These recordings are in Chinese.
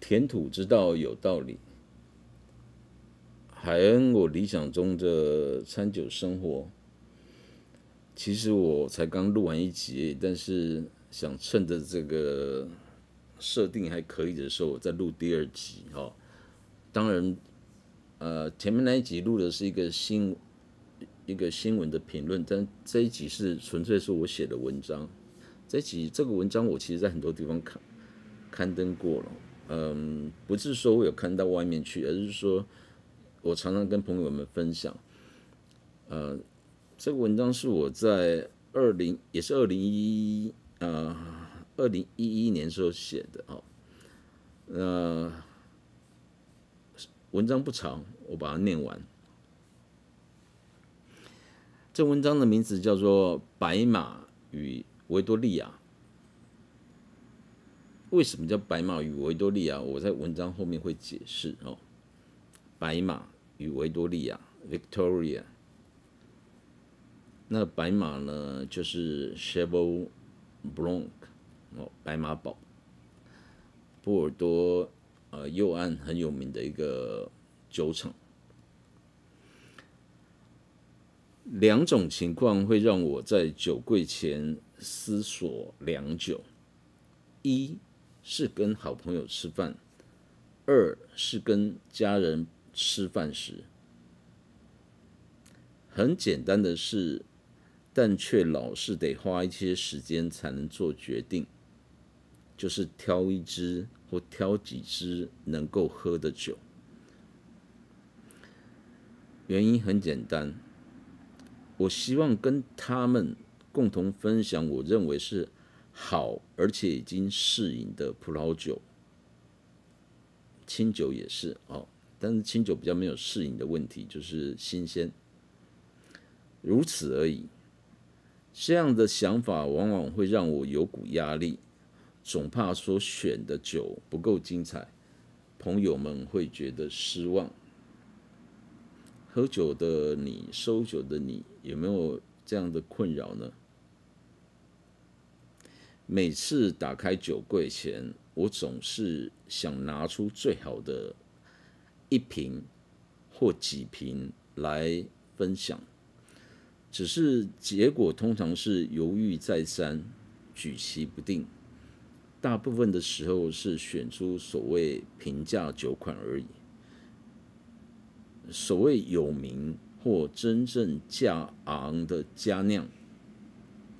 填土之道有道理，海恩我理想中的餐酒生活，其实我才刚录完一集，但是想趁着这个设定还可以的时候，我再录第二集哈。当然，前面那一集录的是一个新闻的评论，但这一集是纯粹是我写的文章。这个文章我其实在很多地方刊登过了，不是说我有看到外面去，而是说我常常跟朋友们分享，这个文章是我在也是2011年时候写的哦。文章不长，我把它念完。这文章的名字叫做《白马与维多利亚》。为什么叫白马与维多利亚？我在文章后面会解释哦。白马与维多利亚 （Victoria）。那白马呢，就是 Cheval Blanc 哦，白马宝，波尔多右岸很有名的一个酒厂。两种情况会让我在酒柜前思索良久：一是跟好朋友吃饭，二是跟家人吃饭时。很简单的事，但却老是得花一些时间才能做决定，就是挑一支或挑几支能够喝的酒。原因很简单，我希望跟他们共同分享我认为是好而且已经适饮的葡萄酒，清酒也是哦，但是清酒比较没有适饮的问题，就是新鲜，如此而已。这样的想法往往会让我有股压力，总怕所选的酒不够精彩，朋友们会觉得失望。喝酒的你，收酒的你，有没有这样的困扰呢？每次打开酒柜前，我总是想拿出最好的一瓶或几瓶来分享，只是结果通常是犹豫再三，举棋不定。大部分的时候是选出所谓平价酒款而已。所谓有名或真正价昂的佳酿，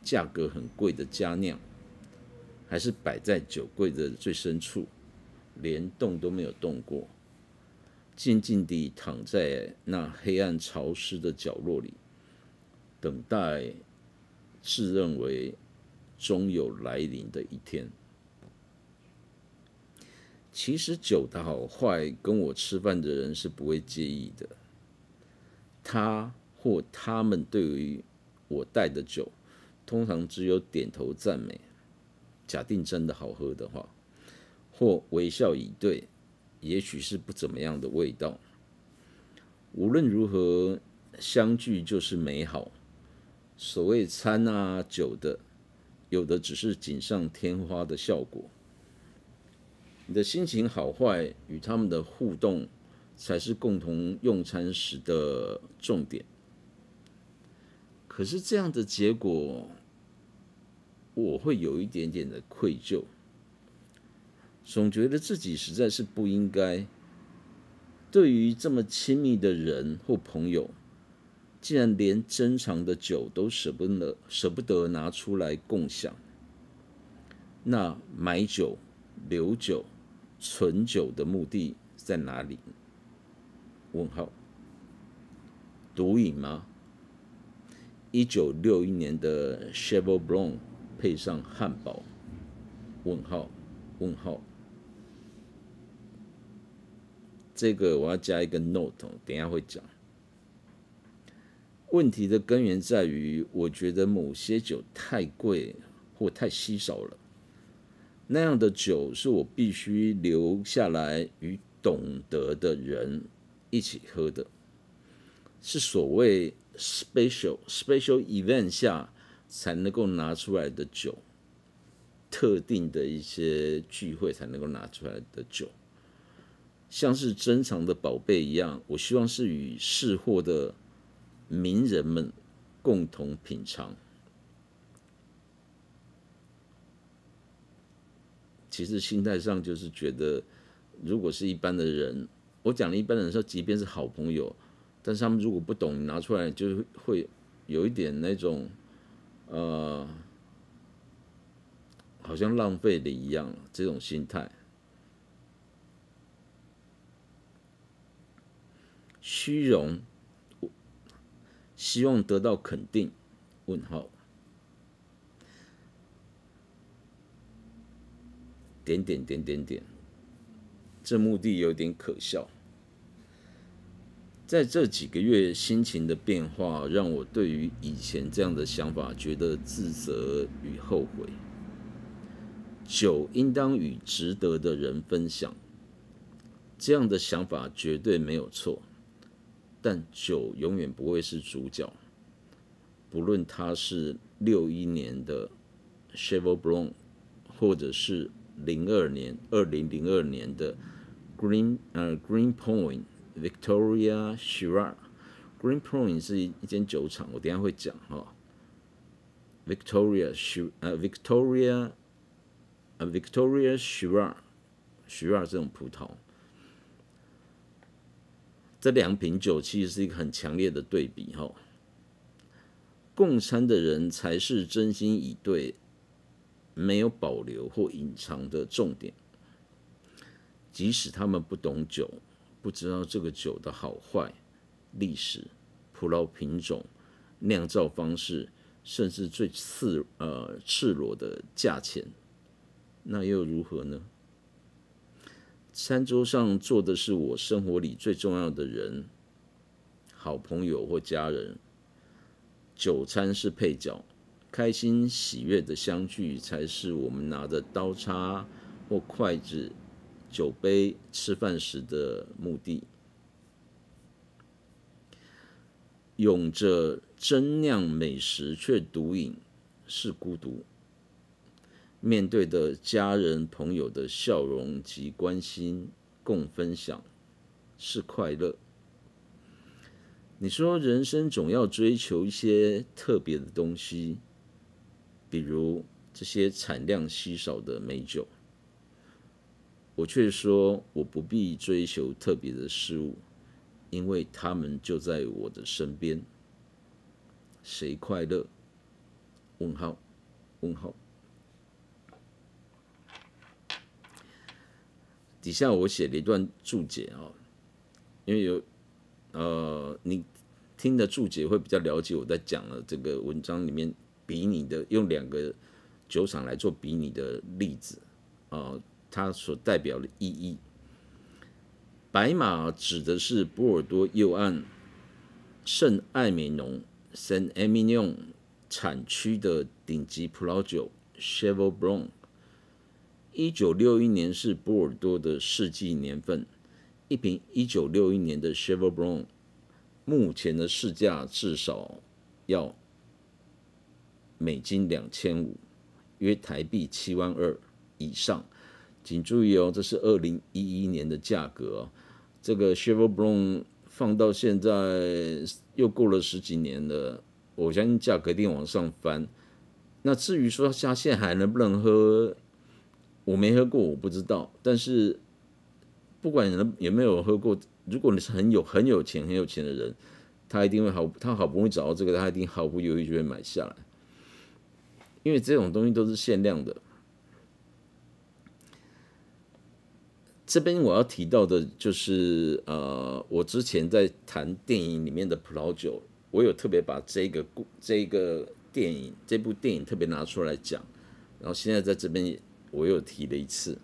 价格很贵的佳酿，还是摆在酒柜的最深处，连动都没有动过，静静地躺在那黑暗潮湿的角落里，等待自认为终有来临的一天。其实酒的好坏跟我吃饭的人是不会介意的，他或他们对于我带的酒，通常只有点头赞美，假定真的好喝的话，或微笑以对，也许是不怎么样的味道。无论如何，相聚就是美好。所谓餐啊酒的，有的只是锦上添花的效果。你的心情好坏与他们的互动，才是共同用餐时的重点。可是这样的结果，我会有一点点的愧疚，总觉得自己实在是不应该，对于这么亲密的人或朋友，竟然连珍藏的酒都舍不得拿出来共享。那买酒、留酒、存酒的目的在哪里？问号。毒瘾吗？1961年的 Cheval Blanc 配上汉堡？问号。这个我要加一个 note， 等一下会讲。问题的根源在于，我觉得某些酒太贵或太稀少了。那样的酒是我必须留下来与懂得的人一起喝的，是所谓 special event 下才能够拿出来的酒，特定的一些聚会才能够拿出来的酒。像是珍藏的宝贝一样，我希望是与识货的名人们共同品尝。其实心态上就是觉得，如果是一般的人，我讲了一般人说，即便是好朋友，但是他们如果不懂，你拿出来就会有一点那种好像浪费了一样这种心态。虚荣，希望得到肯定？问号。点点点点点，这目的有点可笑。在这几个月，心情的变化让我对于以前这样的想法觉得自责与后悔。酒应当与值得的人分享，这样的想法绝对没有错。但酒永远不会是主角，不论它是61年的 Cheval Blanc， 或者是2002年的 Green Point Victoria Shiraz。Green Point 是一间酒厂，我等一下会讲哈。Victoria Shiraz 这种葡萄，这2瓶酒其实是一个很强烈的对比哈。共餐的人才是真心以对，没有保留或隐藏的重点。即使他们不懂酒，不知道这个酒的好坏、历史、葡萄品种、酿造方式，甚至最赤裸的价钱，那又如何呢？餐桌上坐的是我生活里最重要的人，好朋友或家人。酒餐是配角，开心喜悦的相聚才是我们拿着刀叉或筷子、酒杯吃饭时的目的。拥着珍酿美食却独饮是孤独，面对的家人朋友的笑容及关心共分享是快乐。你说人生总要追求一些特别的东西，比如这些产量稀少的美酒，我却说我不必追求特别的事物，因为他们就在我的身边。谁快乐？问号问号。底下我写了一段注解啊，因为有你听的注解会比较了解我在讲的这个文章里面比拟的，用2个酒厂来做比拟的例子它所代表的意义。白马指的是波尔多右岸圣艾美农 （Saint Emilion） 产区的顶级葡萄酒 Cheval Blanc。1961年是波尔多的世纪年份，一瓶1961年的 Cheval Blanc， 目前的市价至少要美金2500，约台币72000以上。请注意这是2011年的价格这个 Cheval Blanc 放到现在又过了10几年了，我相信价格一定往上翻。那至于说它现在还能不能喝，我没喝过，我不知道。但是不管有没有喝过，如果你是很有钱的人，他一定会他好不容易找到这个，他一定毫不犹豫就会买下来，因为这种东西都是限量的。这边我要提到的就是，我之前在谈电影里面的葡萄酒，我有特别把这部电影特别拿出来讲，然后现在在这边我又提了一次，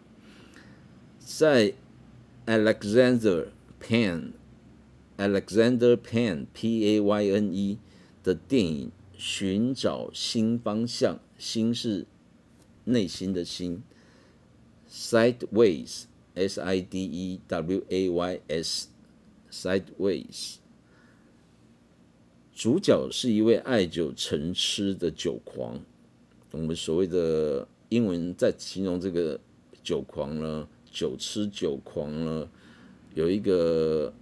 在 Alexander Payne P-A-Y-N-E 的电影《寻找新方向》，心是内心的心 ，Sideways S-I-D-E-W-A-Y-S Sideways， 主角是一位爱酒成痴的酒狂。我们所谓的英文在形容这个酒狂呢，酒痴酒狂呢，有一个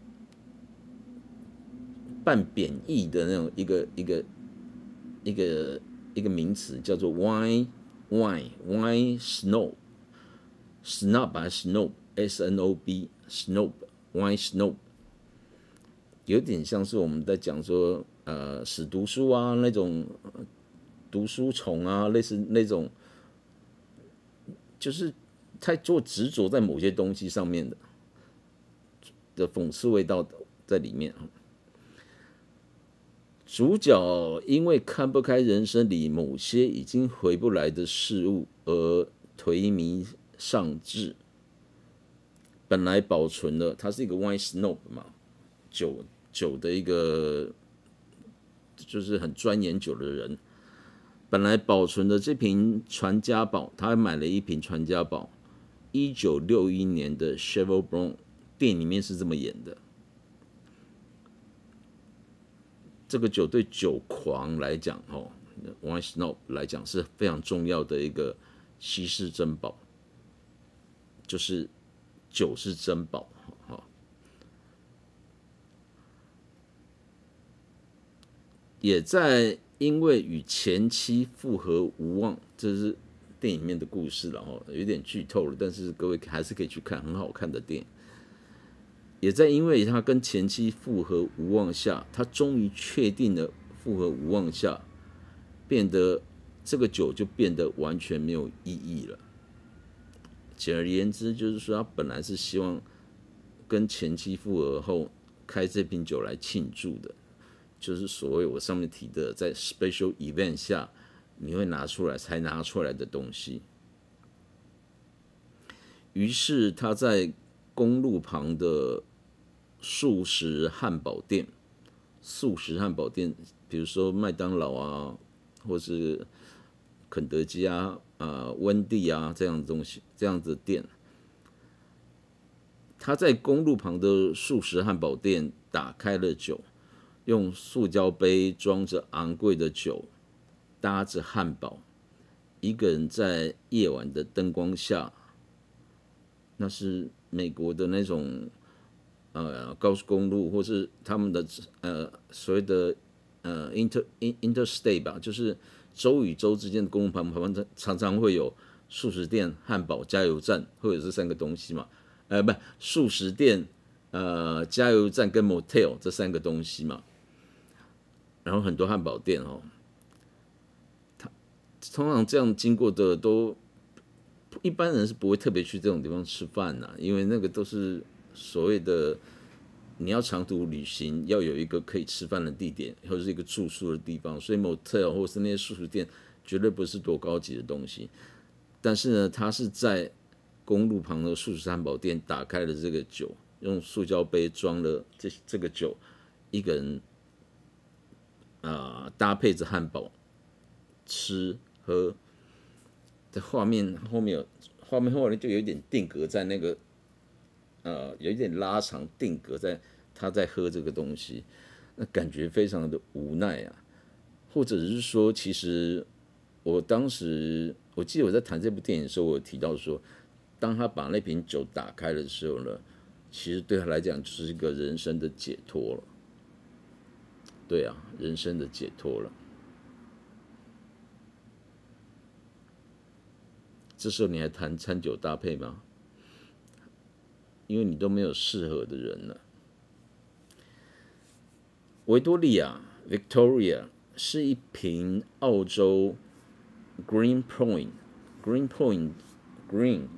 半贬义的那种一个名词，叫做 wine snob 还是 snob snob wine snob， 有点像是我们在讲说死读书啊那种读书虫啊，类似那种，就是太做执着在某些东西上面的讽刺味道在里面。主角因为看不开人生里某些已经回不来的事物而颓靡丧志，本来保存了，他是一个 wine snob 嘛，酒的一个就是很钻研酒的人，本来保存的这瓶传家宝，他还买了一瓶传家宝，1961年的 Cheval Blanc， 电影里面是这么演的。这个酒对酒狂来讲，wine snob 来讲是非常重要的一个稀世珍宝，就是酒是珍宝。也在因为与前妻复合无望，这是电影里面的故事了有点剧透了，但是各位还是可以去看，很好看的电影。也在因为他跟前妻复合无望下，他终于确定了复合无望下，变得这个酒就变得完全没有意义了。简而言之，就是说他本来是希望跟前妻复合后开这瓶酒来庆祝的，就是所谓我上面提的，在 special event 下你会才拿出来的东西。于是他在公路旁的素食汉堡店，比如说麦当劳啊，或是肯德基啊、温蒂啊这样的东西，这样的店，他在公路旁的素食汉堡店打开了酒，用塑胶杯装着昂贵的酒，搭着汉堡，一个人在夜晚的灯光下，那是美国的那种高速公路，或是他们的所谓的interstate 吧，就是州与州之间的公路旁常常会有素食店、汉堡、加油站，会有这三个东西嘛？不，素食店、加油站跟 motel 这三个东西嘛。然后很多汉堡店通常这样经过的都，一般人是不会特别去这种地方吃饭呐，因为那个都是所谓的你要长途旅行，要有一个可以吃饭的地点，或者是一个住宿的地方，所以 motel 或是那些素食店绝对不是多高级的东西。但是呢，他是在公路旁的素食汉堡店打开了这个酒，用塑胶杯装了这个酒，一个人搭配着汉堡吃喝，在画面后面就有一点定格在那个有一点拉长定格在他在喝这个东西，那感觉非常的无奈啊，或者是说，其实我记得我在谈这部电影的时候，我有提到说，当他把那瓶酒打开的时候呢，其实对他来讲就是一个人生的解脱了。对啊，人生的解脱了。这时候你还谈餐酒搭配吗？因为你都没有适合的人了。维多利亚 （Victoria） 是一瓶澳洲 Green Point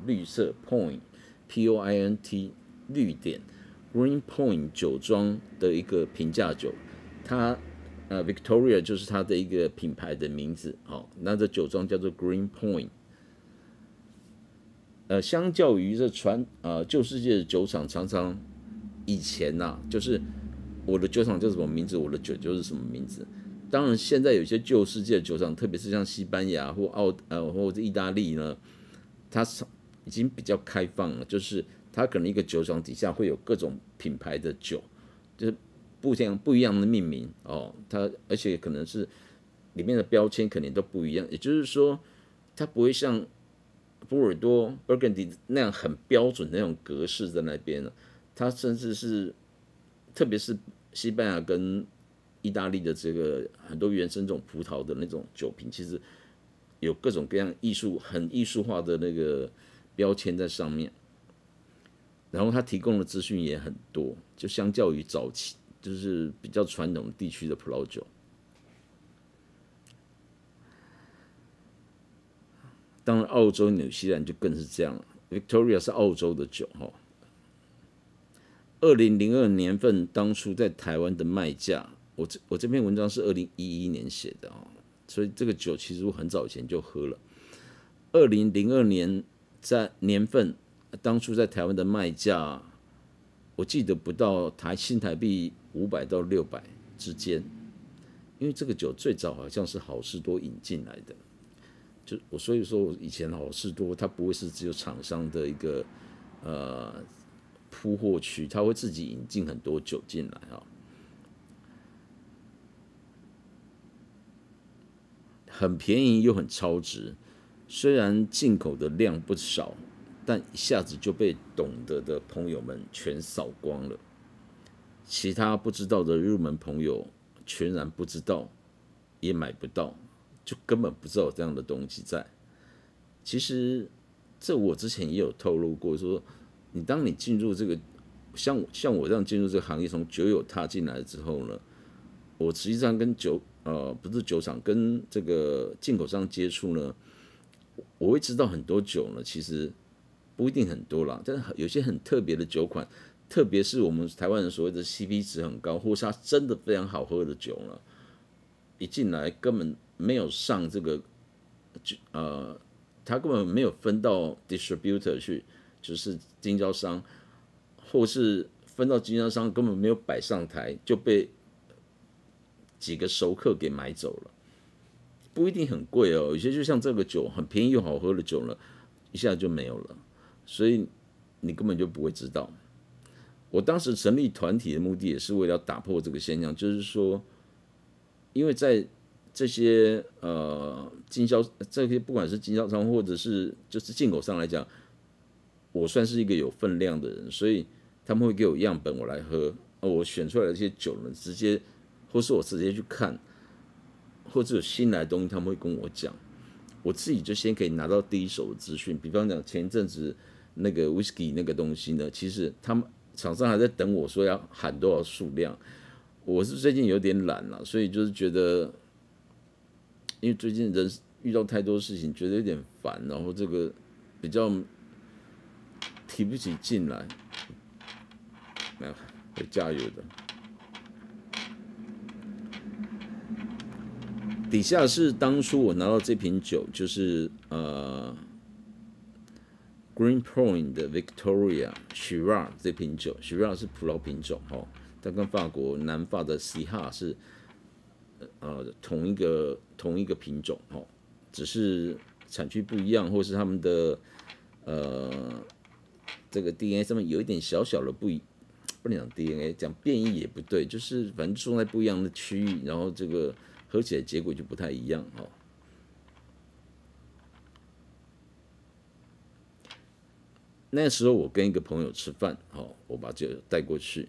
绿色 Point P-O-I-N-T 绿点 Green Point 酒庄的一个平价酒，它Victoria 就是它的一个品牌的名字。那这酒庄叫做 Green Point。相较于这旧世界的酒厂，常常以前就是我的酒厂叫什么名字，我的酒就是什么名字。当然，现在有些旧世界的酒厂，特别是像西班牙或者意大利呢，它已经比较开放了，就是它可能一个酒厂底下会有各种品牌的酒，就是不一样的命名而且可能是里面的标签肯定都不一样，也就是说，它不会像波尔多 Burgundy 那样很标准的那种格式在那边了，它甚至是特别是西班牙跟意大利的这个很多原生种葡萄的那种酒瓶，其实有各种各样很艺术化的那个标签在上面。然后它提供的资讯也很多，就相较于早期就是比较传统地区的葡萄酒。当然，澳洲、纽西兰就更是这样了。Victoria 是澳洲的酒哈。2002年份当初在台湾的卖价，我这篇文章是2011年写的啊，所以这个酒其实我很早以前就喝了。2002年在年份当初在台湾的卖价，我记得不到新台币500到600之间，因为这个酒最早好像是好事多引进来的。所以说我以前好事多它不会是只有厂商的一个铺货区，它会自己引进很多酒进来啊，很便宜又很超值。虽然进口的量不少，但一下子就被懂得的朋友们全扫光了，其他不知道的入门朋友全然不知道，也买不到，就根本不知道有这样的东西在。其实这我之前也有透露过，说当你进入这个像我这样进入这个行业，从酒友踏进来之后呢，我实际上跟不是酒厂，跟这个进口商接触呢，我会知道很多酒呢，其实不一定很多啦，但是有些很特别的酒款，特别是我们台湾人所谓的 CP 值很高，或是它真的非常好喝的酒呢，一进来根本没有上这个他根本没有分到 distributor 去，就是经销商，或是分到经销商根本没有摆上台，就被几个熟客给买走了。不一定很贵哦，有些就像这个酒很便宜又好喝的酒呢，一下就没有了，所以你根本就不会知道。我当时成立团体的目的也是为了打破这个现象，就是说，因为在这些这些不管是经销商或者是就是进口商来讲，我算是一个有分量的人，所以他们会给我样本我来喝，我选出来的这些酒呢，或是我直接去看，或者有新来的东西，他们会跟我讲，我自己就先可以拿到第一手的资讯。比方讲前一阵子那个 whisky 那个东西呢，其实他们厂商还在等我说要喊多少数量，我是最近有点懒了，所以就是觉得，因为最近人遇到太多事情，觉得有点烦，然后这个比较提不起劲来，没有，会加油的。底下是当初我拿到这瓶酒，就是Green Point 的 Victoria Shiraz 这瓶酒 ，Shiraz 是葡萄品种哦，它跟法国南法的 Syrah 是同一个品种哦，只是产区不一样，或是他们的这个 DNA 上面有一点小小的不能讲 DNA， 讲变异也不对，就是反正种在不一样的区域，然后这个喝起来结果就不太一样哦。那时候我跟一个朋友吃饭，我把酒带过去。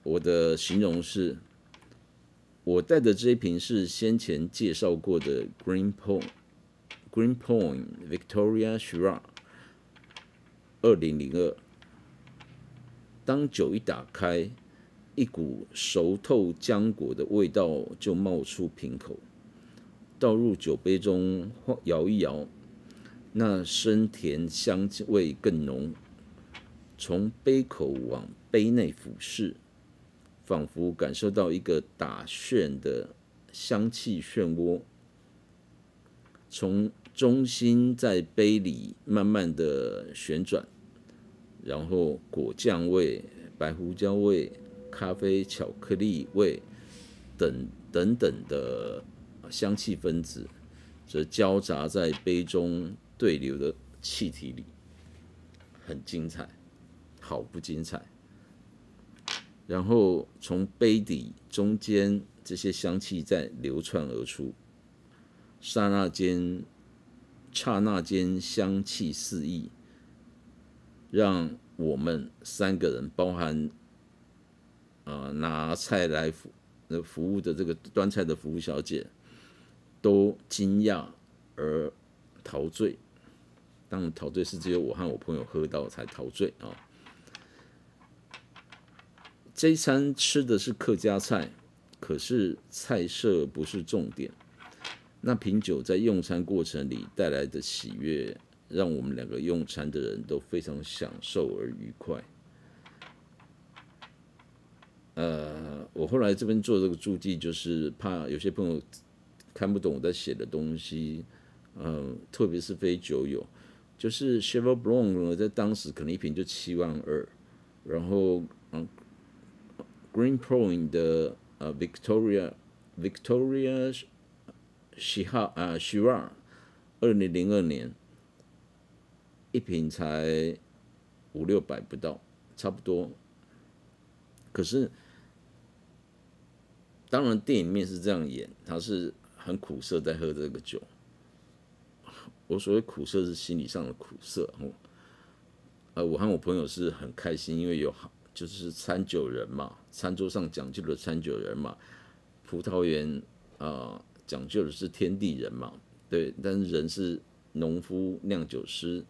我的形容是，我带的这一瓶是先前介绍过的 Green Point Victoria Shiraz 2002。当酒一打开，一股熟透浆果的味道就冒出瓶口，倒入酒杯中摇一摇，那深甜香味更浓，从杯口往杯内俯视，仿佛感受到一个打旋的香气漩涡，从中心在杯里慢慢的旋转，然后果酱味、白胡椒味、咖啡、巧克力味等的香气分子，则交杂在杯中对流的气体里，很精彩，好不精彩。然后从杯底中间，这些香气再流窜而出，刹那间香气四溢，让我们3个人，包含拿菜来服务的这个端菜的服务小姐，都惊讶而陶醉。当然，陶醉是只有我和我朋友喝到才陶醉啊。这一餐吃的是客家菜，可是菜色不是重点。那瓶酒在用餐过程里带来的喜悦，让我们2个用餐的人都非常享受而愉快。我后来这边做这个注记，就是怕有些朋友看不懂我在写的东西，特别是非酒友，就是 Cheval Blanc 呢，在当时可能一瓶就72000，然后Green Point 的Victoria Shiraz 2002年一瓶才500-600不到，差不多。可是当然电影里面是这样演，他是很苦涩在喝这个酒。我所谓苦涩是心理上的苦涩。我和我朋友是很开心，因为有就是餐酒人嘛，餐桌上讲究的餐酒人嘛，葡萄园讲究的是天地人嘛，对，但是人是农夫酿酒师，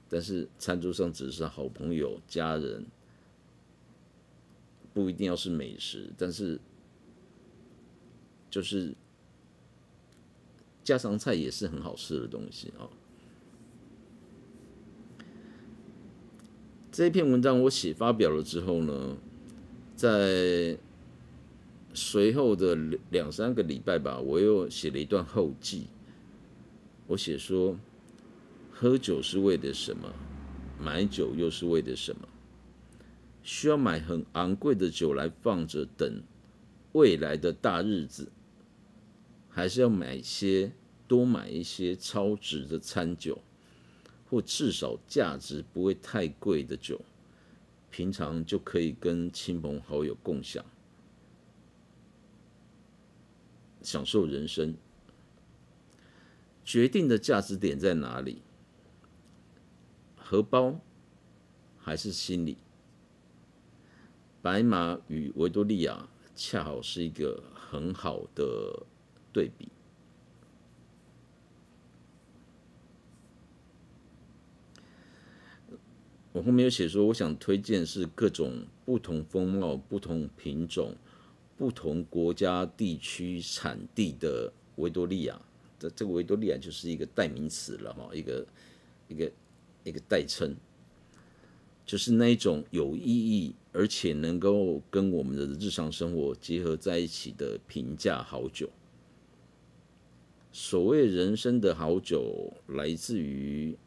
但是餐桌上只是好朋友家人，不一定要是美食，但是就是家常菜也是很好吃的东西啊。这一篇文章我发表了之后呢，在随后的2-3个礼拜吧，我又写了一段后记。我写说，喝酒是为了什么？买酒又是为了什么？需要买很昂贵的酒来放着等未来的大日子，还是要多买一些超值的餐酒，或至少价值不会太贵的酒，平常就可以跟亲朋好友共享，享受人生。决定的价值点在哪里？荷包还是心理？白马与维多利亚恰好是一个很好的对比。我后面有写说，我想推荐是各种不同风貌、不同品种、不同国家地区产地的维多利亚。这个维多利亚就是一个代名词了哈，一个代称，就是那一种有意义而且能够跟我们的日常生活结合在一起的平价好酒。所谓人生的好酒，来自于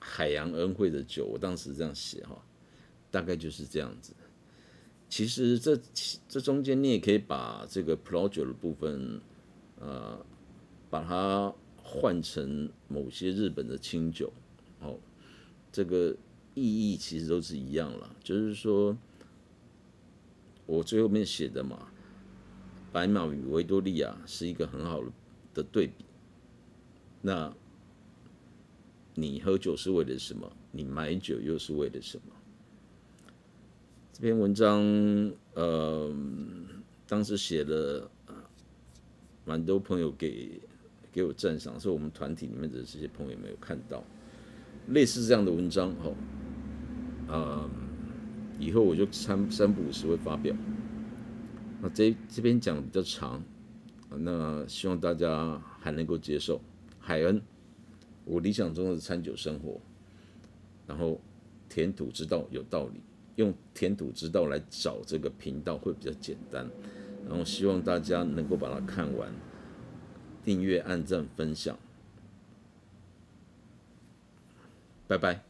海洋恩惠的酒，我当时这样写哈，大概就是这样子。其实这中间你也可以把这个葡萄酒的部分，把它换成某些日本的清酒，这个意义其实都是一样了。就是说，我最后面写的嘛，白马与维多利亚是一个很好的对比。那你喝酒是为了什么？你买酒又是为了什么？这篇文章，当时写了蛮多朋友给我赞赏，是我们团体里面的这些朋友没有看到类似这样的文章，以后我就3不5时会发表。那这边讲的比较长，那希望大家还能够接受。海恩，我理想中的餐酒生活，然后填土之道有道理。用填土之道来找这个频道会比较简单，然后希望大家能够把它看完，订阅、按赞、分享，拜拜。